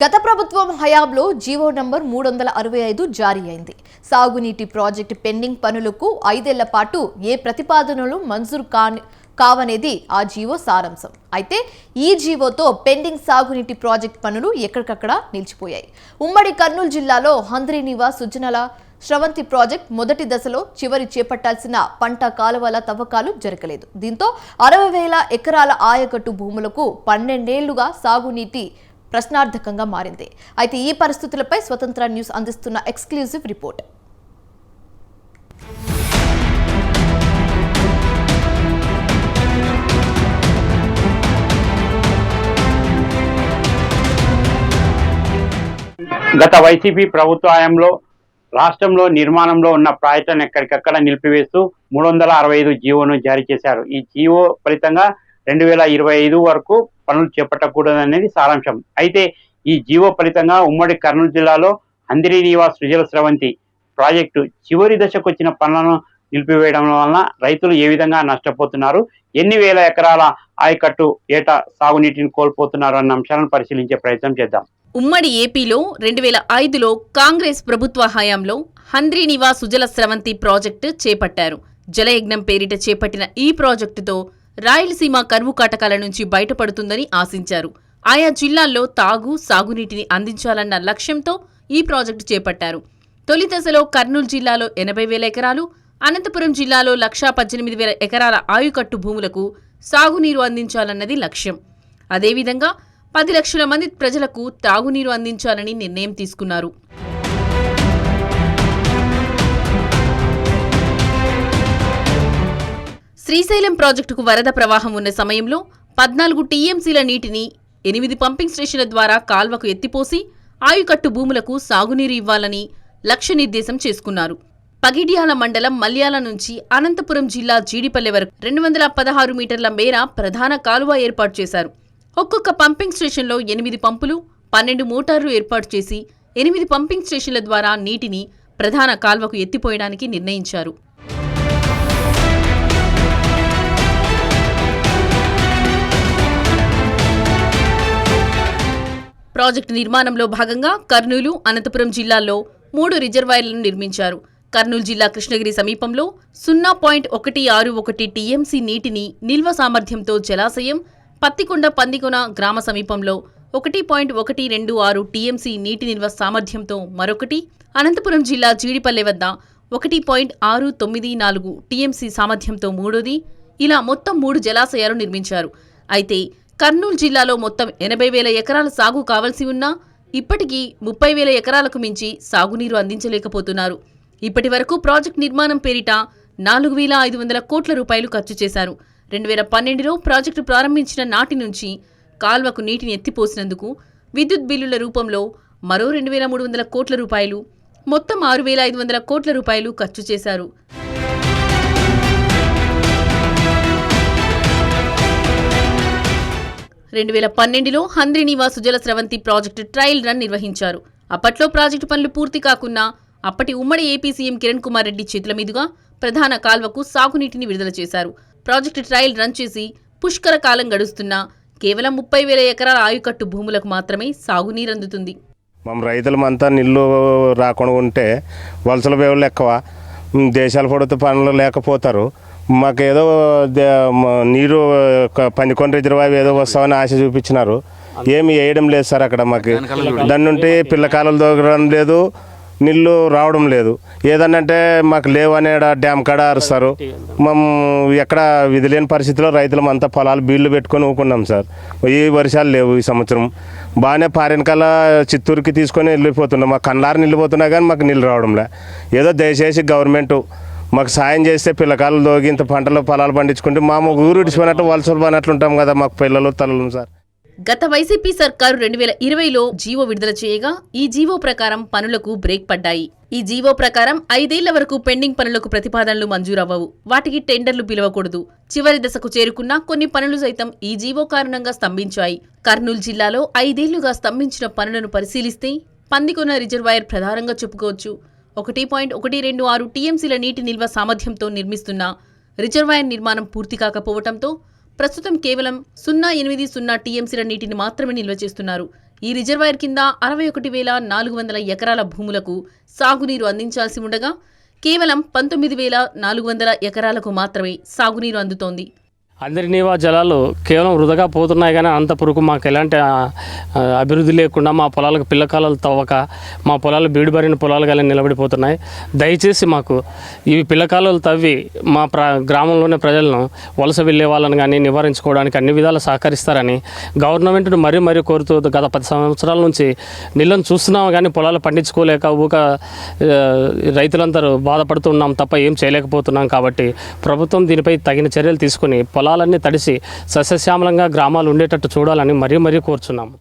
గత ప్రభుత్వం హయాంలో జీవో నంబర్ 365 జారీ అయింది. సాగునీటి ప్రాజెక్టు పెండింగ్ పనులకు 5 ఏళ్ల పాటు ఏ ప్రతిపాదనలు మంజూరు కావనేది ఆ జీవో సారాంశం. అయితే ఈ జీవోతో పెండింగ్ సాగునీటి ప్రాజెక్టు పనులు ఎక్కడికక్కడ నిలిచిపోయాయి. ఉమ్మడి కర్నూలు జిల్లాలో హంద్రీనీవా సుజనల శ్రవంతి ప్రాజెక్ట్ మొదటి దశలో చివరి చేపట్టాల్సిన పంట కాలువల తవ్వకాలు జరగలేదు. దీంతో 60,000 ఎకరాల ఆయకట్టు భూములకు 12 ఏళ్లుగా సాగునీటి ప్రశ్నార్థకంగా మారింది. అయితే ఈ పరిస్థితులపై స్వతంత్ర న్యూస్ అందిస్తున్న ఎక్స్క్లూజివ్ రిపోర్ట్. గత వైసీపీ ప్రభుత్వ హయాంలో రాష్ట్రంలో నిర్మాణంలో ఉన్న ప్రాజెక్టులను ఎక్కడికక్కడ నిలిపివేస్తూ 365 జీవోను జారీ చేశారు. ఈ జీవో ఫలితంగా 2025 వరకు పనులు చేపట్టకూడదనేది సారాంశం. అయితే ఈ జీవో ఫలితంగా ఉమ్మడి కర్నూలు జిల్లాలో హంద్రీనీవా సుజల స్రవంతి ప్రాజెక్టు చివరి దశకు వచ్చిన పనులను నిలిపివేయడం వలన రైతులు ఏ విధంగా నష్టపోతున్నారు, ఎన్ని వేల ఎకరాల ఆయకట్టు ఏటా సాగునీటిని కోల్పోతున్నారు అన్న అంశాలను పరిశీలించే ప్రయత్నం చేద్దాం. ఉమ్మడి ఏపీలో 2005లో కాంగ్రెస్ ప్రభుత్వ హయాంలో హంద్రీనీవా సుజల స్రవంతి ప్రాజెక్టు చేపట్టారు. జలయజ్ఞం పేరిట చేపట్టిన ఈ ప్రాజెక్టుతో రాయలసీమ కరువు కాటకాల నుంచి బయటపడుతుందని ఆశించారు. ఆయా జిల్లాల్లో తాగు, సాగునీటిని అందించాలన్న లక్ష్యంతో ఈ ప్రాజెక్టు చేపట్టారు. తొలి దశలో కర్నూలు జిల్లాలో 80,000 ఎకరాలు, అనంతపురం జిల్లాలో 118,000 ఎకరాల ఆయుకట్టు భూములకు సాగునీరు అందించాలన్నది లక్ష్యం. అదేవిధంగా 10 లక్షల మంది ప్రజలకు తాగునీరు అందించాలని నిర్ణయం తీసుకున్నారు. శ్రీశైలం ప్రాజెక్టుకు వరద ప్రవాహం ఉన్న సమయంలో 14 టీఎంసీల నీటిని 8 పంపింగ్ స్టేషన్ల ద్వారా కాల్వకు ఎత్తిపోసి ఆయుకట్టు భూములకు సాగునీరు ఇవ్వాలని లక్ష్య నిర్దేశం చేసుకున్నారు. పగిడ్యాల మండలం మల్యాల నుంచి అనంతపురం జిల్లా జీడిపల్లె వరకు 216 మీటర్ల మేర ప్రధాన కాలువ ఏర్పాటు చేశారు. ఒక్కొక్క పంపింగ్ స్టేషన్లో 8 పంపులు, 12 మోటార్లు ఏర్పాటు చేసి 8 పంపింగ్ స్టేషన్ల ద్వారా నీటిని ప్రధాన కాల్వకు ఎత్తిపోయడానికి నిర్ణయించారు. ప్రాజెక్టు నిర్మాణంలో భాగంగా కర్నూలు, అనంతపురం జిల్లాల్లో 3 రిజర్వాయర్లను నిర్మించారు. కర్నూలు జిల్లా కృష్ణగిరి సమీపంలో 0.161 టీఎంసీ నీటిని నిల్వ సామర్థ్యంతో జలాశయం, పత్తికొండ పందికొన గ్రామ సమీపంలో 1.126 టీఎంసీ నీటి నిల్వ సామర్థ్యంతో మరొకటి, అనంతపురం జిల్లా జీడిపల్లె వద్ద 1.694 టీఎంసీ సామర్థ్యంతో మూడోది, ఇలా మొత్తం 3 జలాశయాలు నిర్మించారు. అయితే కర్నూలు జిల్లాలో మొత్తం 80,000 ఎకరాల సాగు కావలసి ఉన్నా ఇప్పటికీ 30,000 ఎకరాలకు మించి సాగునీరు అందించలేకపోతున్నారు. ఇప్పటి వరకు ప్రాజెక్టు నిర్మాణం పేరిట 4,500 కోట్ల రూపాయలు ఖర్చు చేశారు. 2012లో ప్రాజెక్టు ప్రారంభించిన నాటి నుంచి కాల్వకు నీటిని ఎత్తిపోసినందుకు విద్యుత్ బిల్లుల రూపంలో మరో 2,300 కోట్ల రూపాయలు, మొత్తం 6,500 కోట్ల రూపాయలు ఖర్చు చేశారు. 2012లో Handrineeva Sujala Sravanthi project trial run నిర్వహించారు. అప్పట్లో ప్రాజెక్టు పనులు పూర్తి కాకున్నా అప్పటి ఉమ్మడి ఏపీ సీఎం కిరణ్ కుమార్ రెడ్డి చేతుల మీదుగా ప్రధాన కాల్వకు సాగునీటిని విడుదల చేశారు. ప్రాజెక్టు ట్రయల్ రన్ చేసి పుష్కర కాలం గడుస్తున్నా కేవలం 30,000 ఎకరాల ఆయుకట్టు భూములకు మాత్రమే సాగునీరందుతుంది. మనం రైతులమంతా నీళ్ళు రాకుండా ఉంటే వలసల వేవులు ఎక్కువ, దేశాల పొడుతూ పనులు లేకపోతారు. మాకేదో నీరు పందికొండ రిజర్వాయర్ ఏదో వస్తామని ఆశ చూపించినారు. ఏమి వేయడం లేదు సార్ అక్కడ. మాకు దాని నుండి పిల్లకాయలు దొరకడం లేదు, నీళ్ళు రావడం లేదు. ఏదన్నంటే మాకు లేవు అనే డ్యామ్ కాడ అరుస్తారు. మేము ఎక్కడ విధి లేని పరిస్థితిలో రైతులం అంతా పొలాలు బీళ్లు పెట్టుకొని ఊకున్నాం సార్. ఈ వర్షాలు లేవు ఈ సంవత్సరం. బాగానే పారినకాల చిత్తూరుకి తీసుకొని వెళ్ళిపోతున్నాం. మాకు కన్నారు నిల్లిపోతున్నా కానీ మాకు నీళ్ళు రావడంలే. ఏదో దయచేసి గవర్నమెంట్ మాకు సాయం చేస్తే పిల్లకాయలు దోగి ఇంత పంటలు పొలాలు పండించుకుంటే మా ఊరు ఇడిచిపోయినట్టు వలసలు పోయినట్లు ఉంటాం కదా మాకు పిల్లలు తల్లు సార్. గత వైసీపీ సర్కారు 2020లో జీవో విడుదల చేయగా ఈ జీవో ప్రకారం పనులకు బ్రేక్ పడ్డాయి. ఈ జీవో ప్రకారం 5 ఏళ్ల వరకు పెండింగ్ పనులకు ప్రతిపాదనలు మంజూరవ్వవు. వాటికి టెండర్లు పిలవకూడదు. చివరి దశకు చేరుకున్న కొన్ని పనులు సైతం ఈ జీవో కారణంగా స్తంభించాయి. కర్నూలు జిల్లాలో 5 ఏళ్లుగా స్తంభించిన పనులను పరిశీలిస్తే పందికొన రిజర్వాయర్ ప్రధానంగా చెప్పుకోవచ్చు. 1.126 టీఎంసీల నీటి నిల్వ సామర్థ్యంతో నిర్మిస్తున్న రిజర్వాయర్ నిర్మాణం పూర్తి కాకపోవడంతో ప్రస్తుతం కేవలం 0.80 టీఎంసీల నీటిని మాత్రమే నిల్వ చేస్తున్నారు. ఈ రిజర్వాయర్ కింద 61,400 ఎకరాల భూములకు సాగునీరు అందించాల్సి ఉండగా కేవలం 19,400 ఎకరాలకు మాత్రమే సాగునీరు అందుతోంది. అందరినీవా జలాలు కేవలం వృధాగా పోతున్నాయి కానీ అంతపురకు మాకు ఎలాంటి అభివృద్ధి లేకుండా మా పొలాలకు పిల్లకాలాలు తవ్వక మా పొలాలు బీడుబారిన పొలాలు కానీ నిలబడిపోతున్నాయి. దయచేసి మాకు ఈ పిల్లకాలాలు తవ్వి మా గ్రామంలోని ప్రజలను వలస వెళ్ళే వాళ్ళని కానీ నివారించుకోవడానికి అన్ని విధాలు సహకరిస్తారని గవర్నమెంట్ను మరీ కోరుతూ గత 10 సంవత్సరాల నుంచి నీళ్ళను చూస్తున్నాము కానీ పొలాలు పండించుకోలేక రైతులందరూ బాధపడుతున్నాం తప్ప ఏం చేయలేకపోతున్నాం. కాబట్టి ప్రభుత్వం దీనిపై తగిన చర్యలు తీసుకుని పొలాలన్నీ తడిసి సస్యశ్యామలంగా గ్రామాలు ఉండేటట్టు చూడాలని మరీ కోరుచున్నాము.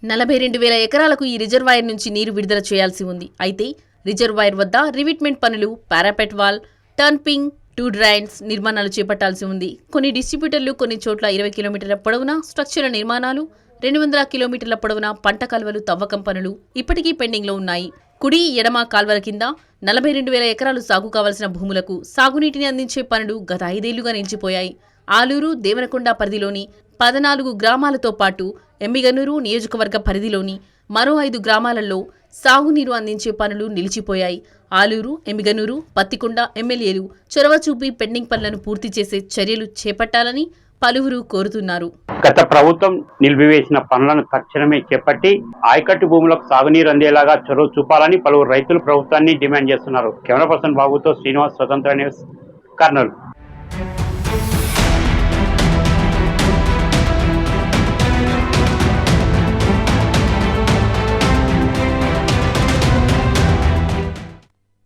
42,000 ఎకరాలకు ఈ రిజర్వాయర్ నుంచి నీరు విడుదల చేయాల్సి ఉంది. అయితే రిజర్వాయర్ వద్ద రివిట్మెంట్ పనులు, పారాపెట్ వాల్, టర్న్పింగ్, 2 డ్రైన్స్ నిర్మాణాలు చేపట్టాల్సి ఉంది. కొన్ని డిస్ట్రిబ్యూటర్లు కొన్ని చోట్ల 20 కిలోమీటర్ల పొడవున స్ట్రక్చర్ల నిర్మాణాలు, 200 కిలోమీటర్ల పొడవున పంట కాలువలు తవ్వకం పనులు ఇప్పటికీ పెండింగ్లో ఉన్నాయి. కుడి ఎడమ కాల్వల కింద 42,000 ఎకరాలు సాగు కావాల్సిన భూములకు సాగునీటిని అందించే పనులు గత 5 ఏళ్లుగా నిలిచిపోయాయి. ఆలూరు, దేవనకొండ పరిధిలోని 14 గ్రామాలతో పాటు ఎమ్మిగనూరు నియోజకవర్గ పరిధిలోని మరో 5 గ్రామాలలో సాగునీరు అందించే పనులు నిలిచిపోయాయి. ఆలూరు, ఎమ్మిగనూరు, పత్తికొండ ఎమ్మెల్యేలు చొరవ చూపి పెండింగ్ పనులను పూర్తి చేసే చర్యలు చేపట్టాలని పలువురు కోరుతున్నారు. గత ప్రభుత్వం నిలిపివేసిన పనులను తక్షణమే చేపట్టి ఆయకట్టు భూములకు సాగునీరు అందేలాగా చొరవ చూపాలని పలువురు రైతులు ప్రభుత్వాన్ని డిమాండ్ చేస్తున్నారు. కెమెరా పర్సన్ బాబుతో శ్రీనివాస్, స్వతంత్ర న్యూస్, కర్నూలు.